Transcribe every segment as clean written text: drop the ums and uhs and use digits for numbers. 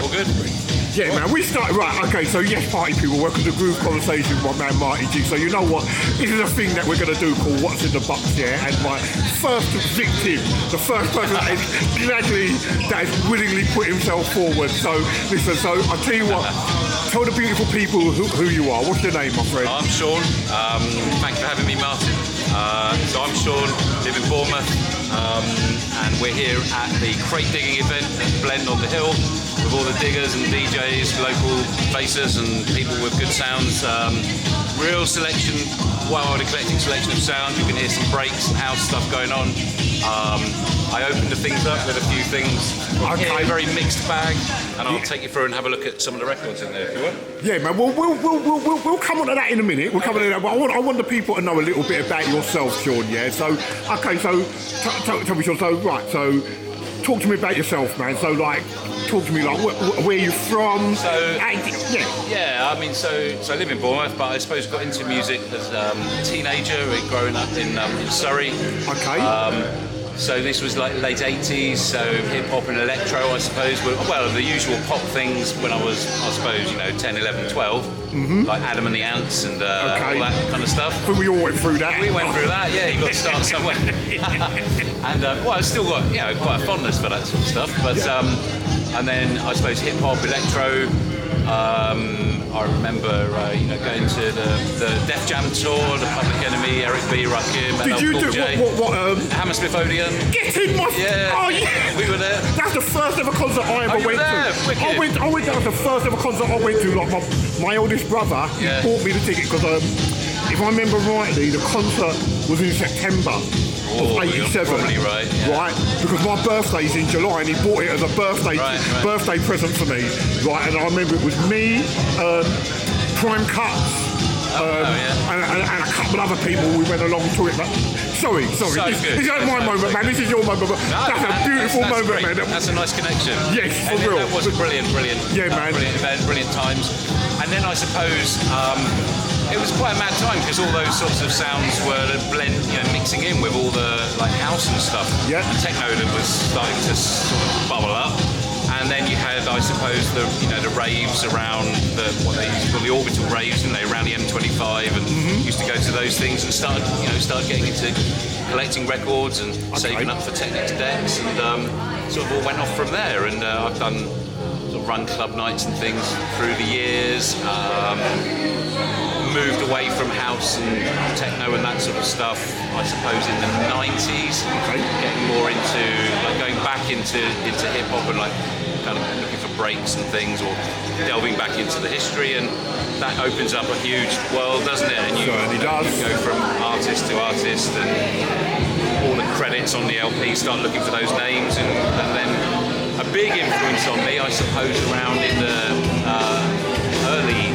all good. Yeah, man, we start, right, okay, so yes, party people, welcome to Groove Conversation with my man Marty G. So you know what, this is a thing that we're going to do called What's in the Box, yeah? And my first victim, the first person that is willingly put himself forward. So listen, so I'll tell you what, tell the beautiful people who you are. What's your name, my friend? I'm Sean. Thanks for having me, Martin. So I'm Sean, live in Bournemouth, and we're here at the crate digging event at Blend on the Hill with all the diggers and DJs, local faces and people with good sounds. Real selection, wild eclectic selection of sound. You can hear some breaks and house stuff going on. I opened the things up with a few things from here, a very mixed bag, and I'll take you through and have a look at some of the records in there if you want. Yeah, man. We'll come on to that in a minute. We'll come on to that, but I want the people to know a little bit about yourself, Sean. Yeah. So, okay. So, tell me, Sean. So, right. So, talk to me about yourself, man. So, like, talk to me like where you're from. So, yeah. I mean, so I live in Bournemouth, but I suppose got into music as a teenager, growing up in Surrey. Okay. So this was like late 80s, so hip-hop and electro, I suppose, were, well, the usual pop things when I was, I suppose, 10, 11, 12, like Adam and the Ants and all that kind of stuff. But we all went through that. We went through that, yeah, you've got to start somewhere. And, well, I've still got, quite a fondness for that sort of stuff, but, and then, I suppose, hip-hop, electro, I remember, going to the Def Jam tour, the Public Enemy, Eric B, Rakim, and Did you do what? Hammersmith Odeon. Get in my. Yeah. Oh yeah. We were there. That's the first ever concert I ever went to. Wicked. I went. That was the first ever concert I went to. Like my oldest brother, he bought me the ticket because if I remember rightly, the concert was in September. Of 87, probably right, right? Because my birthday's in July, and he bought it as a birthday present for me, right? And I remember it was me, Prime Cuts, and a couple other people. We went along to it. But sorry, So this isn't my moment, man. This is your moment. But that's a beautiful moment, great. man. That's a nice connection. Yes, for real. That was brilliant. Yeah, man. Brilliant event, brilliant times. And then I suppose. It was quite a mad time because all those sorts of sounds were mixing in with all the like house and stuff. Yeah. And techno that was starting to sort of bubble up. And then you had, I suppose, the raves around what they used to call the orbital raves, around the M25, and used to go to those things and start getting into collecting records and saving up for Technics decks, and sort of all went off from there. And I've done sort of run club nights and things through the years. Moved away from house and techno and that sort of stuff, I suppose, in the 90s. Getting more into, going back into hip-hop and kind of looking for breaks and things, or delving back into the history, and that opens up a huge world, doesn't it? And you go from artist to artist, and all the credits on the LP, start looking for those names, and then a big influence on me, I suppose, around in the early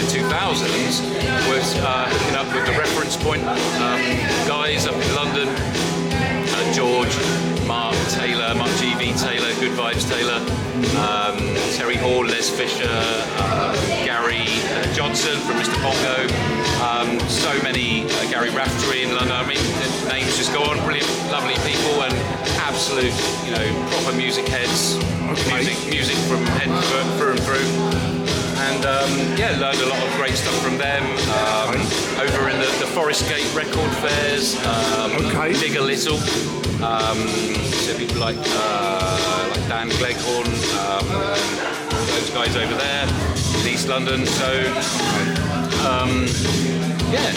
2000s was hooking up with the Reference Point guys up in London, George, Mark GV Taylor, Good Vibes Taylor, Terry Hall, Les Fisher, Gary Johnson from Mr. Bongo, so many, Gary Raftery in London. I mean, the names just go on. Brilliant, lovely people, and absolute, proper music heads. Music from head through and through. And learned a lot of great stuff from them. Over in the Forest Gate record fairs, dig a little. So people like Dan Gleghorn, all those guys over there in East London. So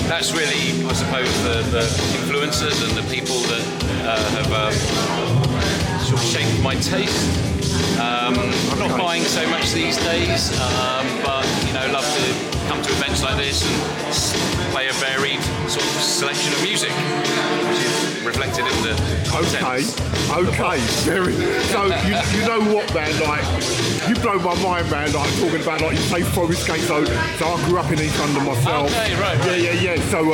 that's really, I suppose, the influences and the people that have sort of shaped my taste. I'm not buying so much these days, but love to come to events like this and play a varied sort of selection of music, which is reflected in the content. Very. So you know what, man? You blow my mind, man. Talking about you say Forest Gate. So I grew up in East London myself. Okay, right. Yeah. So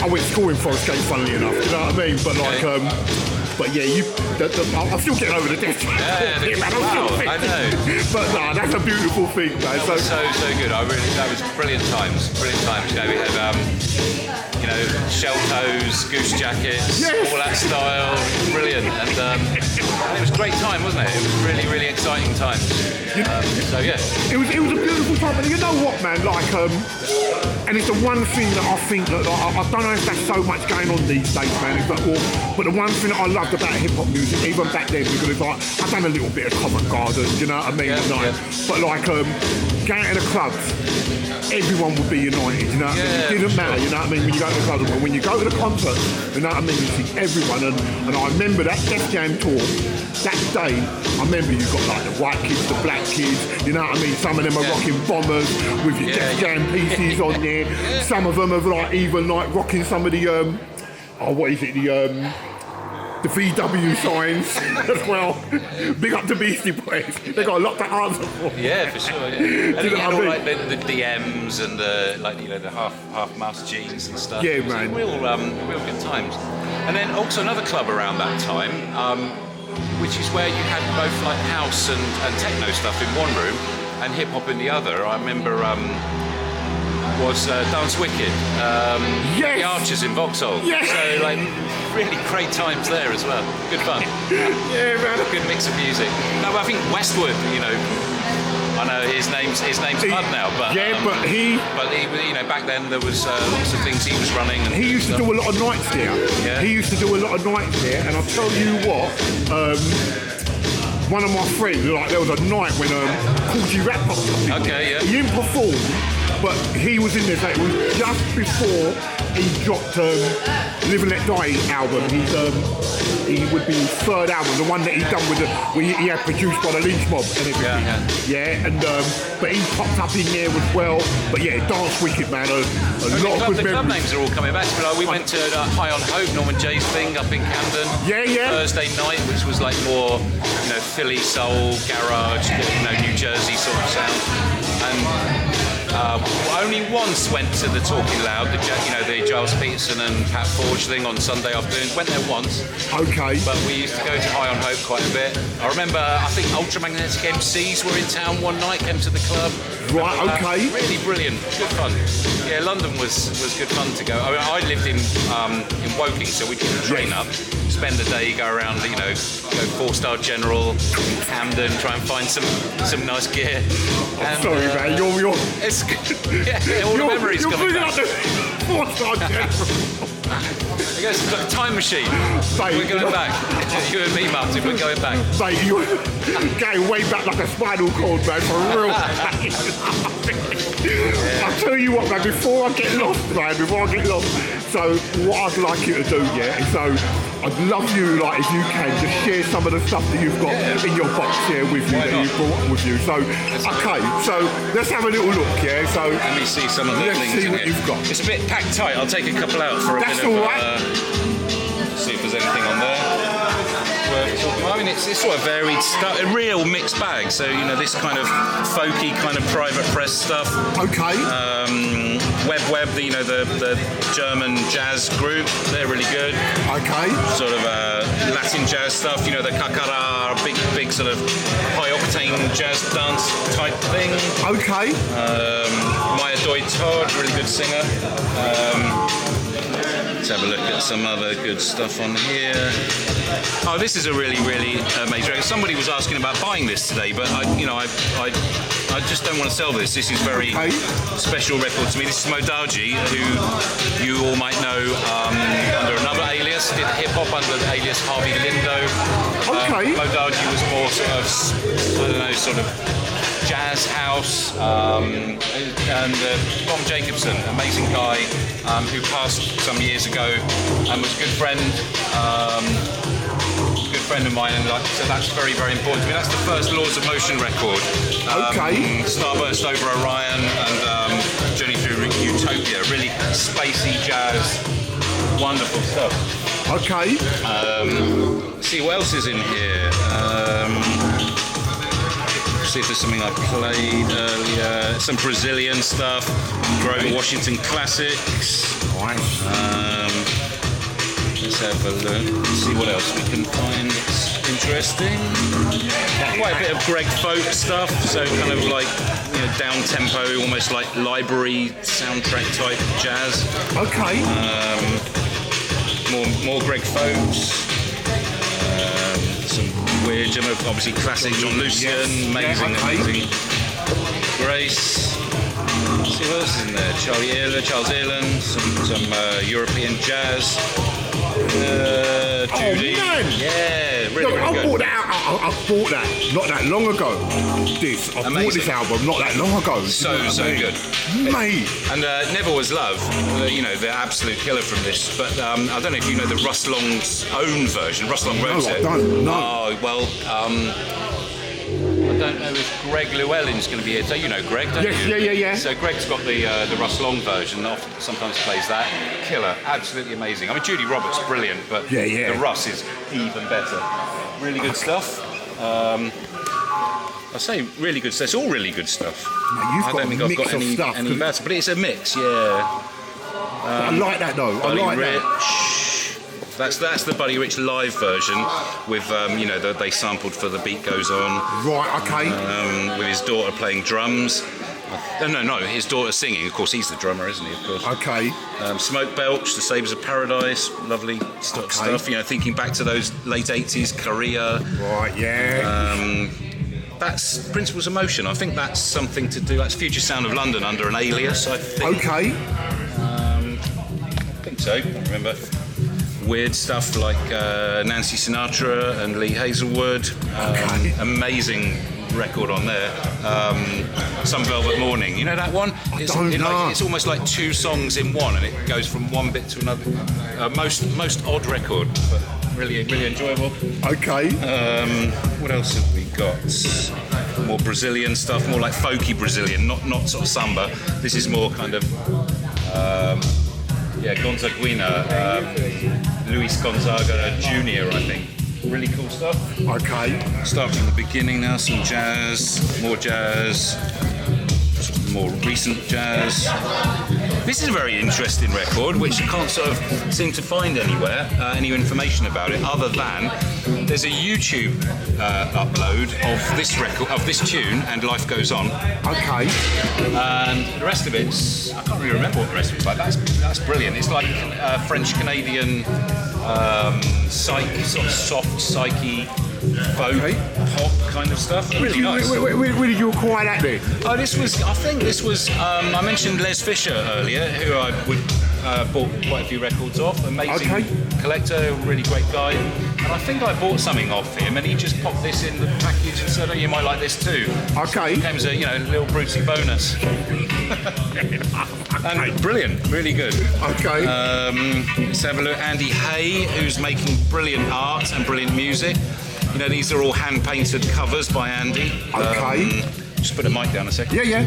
I went to school in Forest Gate, funnily enough. You know what I mean? But but yeah, I'm still getting over the death. I know. But that's a beautiful thing, man. That was so good. That was brilliant times. We had, you know, shell toes, goose jackets, all that style, brilliant. And it was a great time, wasn't it? It was really, really exciting time. So yeah, it was a beautiful time. And you know what, man? Like, and it's the one thing that I think that I don't know if that's so much going on these days, man. But the one thing that I loved about hip hop music, even back then, because it's like I've done a little bit of Covent Garden, you know what I mean? But like going to the clubs, everyone would be united, you know what I mean? It didn't matter, you know what I mean? When you go to the club, but when you go to the concert, you know what I mean? You see everyone, and I remember that Def Jam tour. That day, I remember you got like the white kids, the black kids, you know what I mean? Some of them are rocking bombers with your Def Jam pieces on there. Some of them are like even like rocking some of the the VW signs as well. Big up to Beastie Boys. They got a lot to answer for. Yeah, for sure. Yeah. And you know, like the DMs and the like, you know, the half mast jeans and stuff. Yeah, man. Real good times. And then also another club around that time, which is where you had both like house and techno stuff in one room and hip hop in the other. I remember. Was Dance Wicked, the Archers in Vauxhall. So like really great times there as well. Good fun. Yeah, man. Good mix of music. No, I think Westwood, you know, I know his name's Bud now, but but he, you know, back then there was lots of things he was running. And he used to do a lot of nights there. Yeah. He used to do a lot of nights there, and I'll tell you what. One of my friends, like there was a night when Cool G Rap popped up. Okay, yeah. He didn't perform, but he was in there. So it was just before he dropped Live and Let Die album. He would be his third album, the one that he done with he had produced by the Lynch Mob and everything. But he popped up in there as well. But yeah, Dance Wicked, man, a lot of good memories. The club names are all coming back. Like we went to High on Hope, Norman Jay's thing up in Camden. Thursday night, which was like more, you know, Philly soul, garage, you know, New Jersey sort of sound. And only once went to the Talking Loud, the Giles Peterson and Pat Forge thing on Sunday afternoons. Went there once. Okay. But we used to go to High on Hope quite a bit. I remember, I think Ultramagnetic MCs were in town one night, came to the club. Right, okay. Really brilliant, good fun. Yeah, London was good fun to go. I lived in Woking, so we'd get the train up, spend the day, go around, you know, go 4-star General, Camden, try and find some nice gear. And, sorry, man, you're it's good. Yeah, all the memories coming back. 4-star General. I guess it's like a time machine. Mate, we're going back. You and me, Martin, we're going back. Mate, you're going way back like a spinal cord, man, for real. I'll tell you what, man, before I get lost, so what I'd like you to do, so I'd love you, like, if you can, just share some of the stuff that you've got in your box here with you, that you've brought with you. So, okay, so let's have a little look, So let me see some of the things. Let's see what you've got. It's a bit packed tight. I'll take a couple out for a That's bit of. All right. See if there's anything on there. I mean, it's sort of varied stuff, a real mixed bag. So, you know, this kind of folky, kind of private press stuff. Okay. Web, you know, the German jazz group, they're really good. Okay. Sort of Latin jazz stuff, you know, the Kakara, big sort of high octane jazz dance type thing. Okay. Maya Doi Todd, really good singer. Let's have a look at some other good stuff on here. Oh, this is a really amazing record. Somebody was asking about buying this today, but I just don't want to sell this. This is very special record to me. This is Modaji, who you all might know under another alias, did hip hop under the alias Harvey Lindo. Modaji was more sort of jazz house, and Tom Jacobson, amazing guy, who passed some years ago and was a good friend of mine, and so that's very important to me. That's the first Laws of Motion record. Starburst Over Orion and Journey Through Utopia, really spacey jazz, wonderful stuff. Okay. See what else is in here. See if there's something I played earlier. Some Brazilian stuff, Grover Washington classics. Let's have a look. See what else we can find. interesting. Quite a bit of Greg Folk stuff, so kind of like down tempo, almost like library soundtrack type jazz. Okay. More Greg Folks. Some weird, obviously classic John Lucian, amazing. Grace. Let's see what else is in there. Charles Earland, some European jazz. Judy. Oh man! Yeah, really, Look, really I good. bought that. I bought that not that long ago. I bought this album not that long ago. So good, mate. And Never Was Love, the absolute killer from this. But I don't know if you know the Russ Long's own version. Russ Long wrote it. I don't. No. Oh well. I don't know if Greg Llewellyn's going to be here. So you know Greg, don't you? Yeah. So Greg's got the Russ Long version. Often, sometimes plays that. Killer, absolutely amazing. I mean, Judy Roberts, brilliant, but the Russ is even better. Really good stuff. I say really good stuff. It's all really good stuff. Mate, I don't think I've got any better, but it's a mix. Yeah. I like that though. Buddy I like Rich. that. That's the Buddy Rich live version with they sampled for The Beat Goes On. Right, okay. With his daughter playing drums. No, his daughter singing. Of course, he's the drummer, isn't he? Of course. Okay. Smoke Belch, The Sabres of Paradise, lovely stuff. Thinking back to those late '80s, Korea. Right, yeah. That's Principles of Motion. I think that's something to do. That's Future Sound of London under an alias, I think. Okay. I think so. I can't remember. Weird stuff like Nancy Sinatra and Lee Hazelwood. Amazing record on there. Some Velvet Morning. You know that one? It's almost like two songs in one, and it goes from one bit to another. Most odd record, but really enjoyable. Okay. What else have we got? More Brazilian stuff, more like folky Brazilian, not sort of samba. This is more kind of Gonzaguina, Luis Gonzaga Jr. I think. Really cool stuff. Okay. Start from the beginning now. Some jazz, more jazz, more recent jazz. This is a very interesting record, which I can't sort of seem to find anywhere, any information about it, other than there's a YouTube upload of this record, of this tune, and Life Goes On. Okay. And the rest of it's, I can't really remember what the rest of it's like. That's brilliant. It's like French-Canadian sort of soft, psyche, folk, pop kind of stuff. Really nice. Where did you acquire that then? I mentioned Les Fisher earlier, who I bought quite a few records off. Amazing collector, really great guy. And I think I bought something off him, and he just popped this in the package and said, "Oh, you might like this too." Okay. It came as a little Brucey bonus. And brilliant, really good. Okay. Let's have a look. Andy Hay, who's making brilliant art and brilliant music. These are all hand-painted covers by Andy. Okay. Just put a mic down a second. Yeah.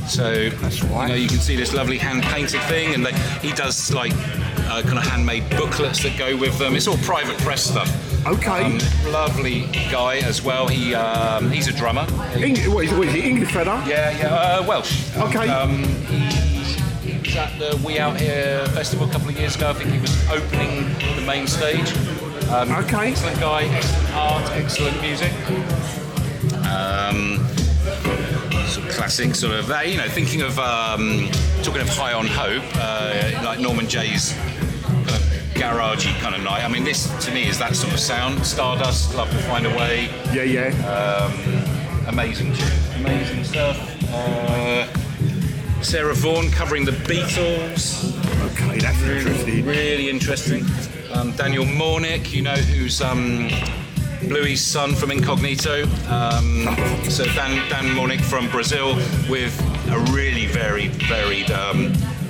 So, that's right. You can see this lovely hand-painted thing, and he does like kind of handmade booklets that go with them. It's all private press stuff. Okay. Lovely guy as well. He's a drummer. What is he? English fella? Yeah. Welsh. Okay. He was at the We Out Here festival a couple of years ago. I think he was opening the main stage. Okay. Excellent guy, excellent art, excellent music. Some classic sort of that, thinking of talking of High on Hope, like Norman Jay's kind of garagey kind of night. I mean, this to me is that sort of sound. Stardust, Love Will Find a Way. Yeah. Amazing tune, amazing stuff. Sarah Vaughan covering the Beatles. Okay, that's interesting. Really interesting. Daniel Mornick, who's Bluey's son from Incognito. So Dan Mornick from Brazil with a really varied bag.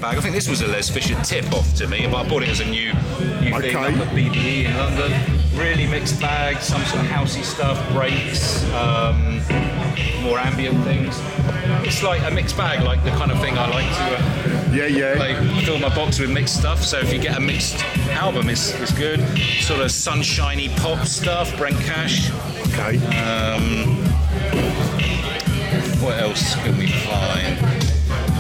I think this was a Les Fisher tip-off to me, but I bought it as a new thing up at BBE in London. Really mixed bag, some sort of housey stuff, breaks, more ambient things. It's like a mixed bag, like the kind of thing I like to fill my box with mixed stuff. So if you get a mixed album, it's good. Sort of sunshiny pop stuff, Brent Cash. Okay. What else can we find?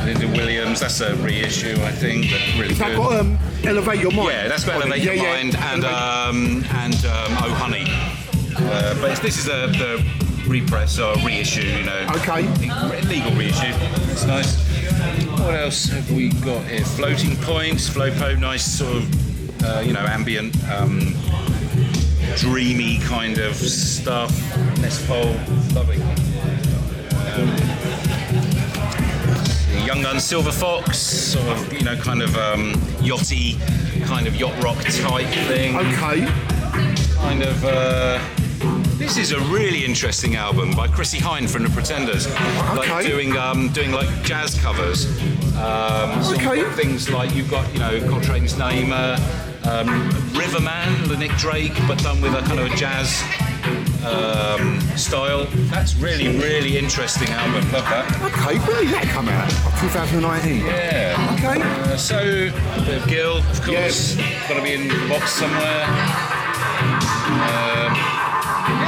Linda Williams, that's a reissue, I think, but really good. Elevate Your Mind. Yeah, that's got Elevate Your Mind and Oh Honey. But this is the repress or reissue, you know. Okay. Legal reissue. It's nice. What else have we got here? Floating Points, Flopo, nice sort of, ambient, dreamy kind of stuff. Les Paul, lovely. Young Gun Silver Fox, sort of, kind of yachty, kind of yacht rock type thing. Okay. Kind of. This is a really interesting album by Chrissy Hine from The Pretenders. Like doing like jazz covers. Things like you've got, Coltrane's Name, Riverman, the Nick Drake, but done with a kind of a jazz style. That's really, really interesting album. Love that. Okay, when did that come out? 2019. Yeah. Okay. So a bit of Gill, of course. Got to be in the box somewhere.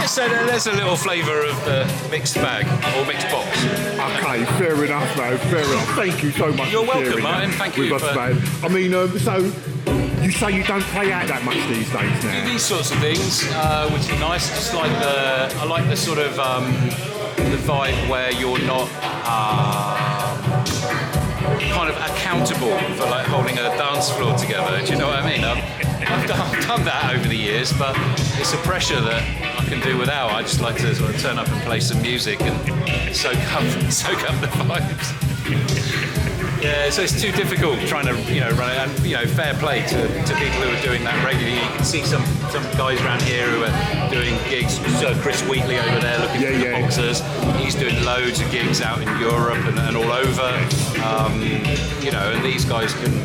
So there's a little flavour of the mixed bag or mixed box. Okay, fair enough, man. Fair enough. Thank you so much. You're for welcome, Martin. Thank you with us, man. I mean, so you say you don't play out that much these days now. These sorts of things, which are nice. Just like I like the sort of the vibe where you're not kind of accountable for like holding a dance floor together. Do you know what I mean? I've done that over the years, but it's a pressure that I can do without. I just like to sort of turn up and play some music and soak up the vibes. Yeah, so it's too difficult trying to run it, and fair play to people who are doing that regularly. You can see some guys around here who are doing gigs. So Chris Wheatley over there looking for the boxers. He's doing loads of gigs out in Europe and all over. And these guys can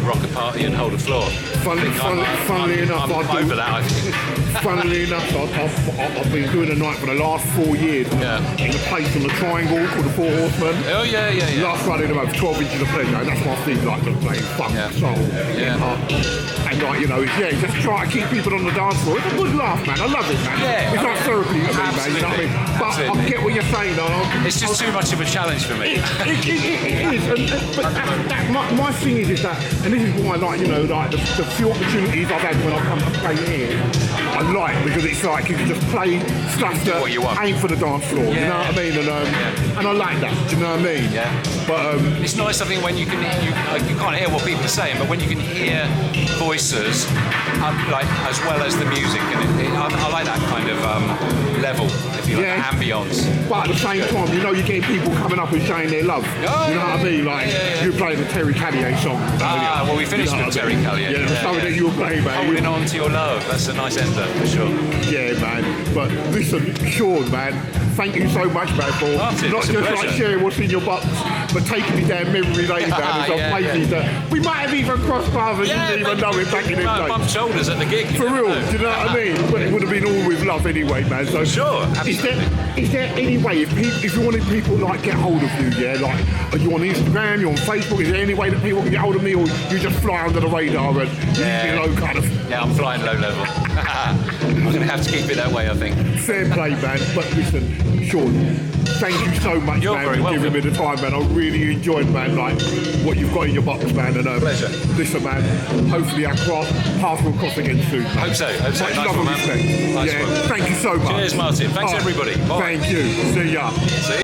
rock a party and hold a floor. Funnily enough, I'm over that, I think. Funnily enough, I've been doing a night for the last 4 years in a place on the Triangle called the Four Horsemen. Oh, yeah. Last Friday night, 12 inches of pleasure, and that's my thing, like just playing funk, soul, hip-hop. And just try to keep people on the dance floor. It's a good laugh, man. I love it, man. Yeah, it's like therapy to me, man. Absolutely. You know what I mean? But I get what you're saying, though. It's just too much of a challenge for me. It is. My thing is that, and this is why, the few opportunities I've had when I come to play here, I like, because it's like you can just play stuff that ain't for the dance floor. You know what I mean? And I like that. Do you know what I mean? Yeah. But it's nice, I think, when you can't hear what people are saying, but when you can hear voices, as well as the music, and I like that kind of level, if you like, ambience. But at the same time, you're getting people coming up and showing their love. You know what I mean? You're playing the Terry Callier song. Well, we finished with Terry Callier. Something that you were playing, man. Holding on to your love. That's a nice ender, for sure. Yeah, man. But listen, Sean, man, thank you so much, man, for Martin, not just like sharing what's in your box, but taking me down memory lane, man. Places that we might have even crossed paths and you didn't even know it back in the day. Bumped shoulders at the gig. For real, do you know what I mean? But it would have been all with love anyway, man. So sure, absolutely. Is there any way, if you wanted people get hold of you, are you on Instagram, you're on Facebook, is there any way that people can get hold of me, or you just fly under the radar and low kind of? Yeah, I'm flying low level. I'm going to have to keep it that way, I think. Fair play, man. But listen, Sean, thank you so much, man, for giving me the time, man. I really enjoyed, man, what you've got in your box, man. And pleasure. Listen, man, hopefully our paths will cross again soon, man. Hope so. Much love and respect. Nice one. Thank you so much. Cheers, Martin. Thanks, everybody. Bye. Thank you. See ya. See ya.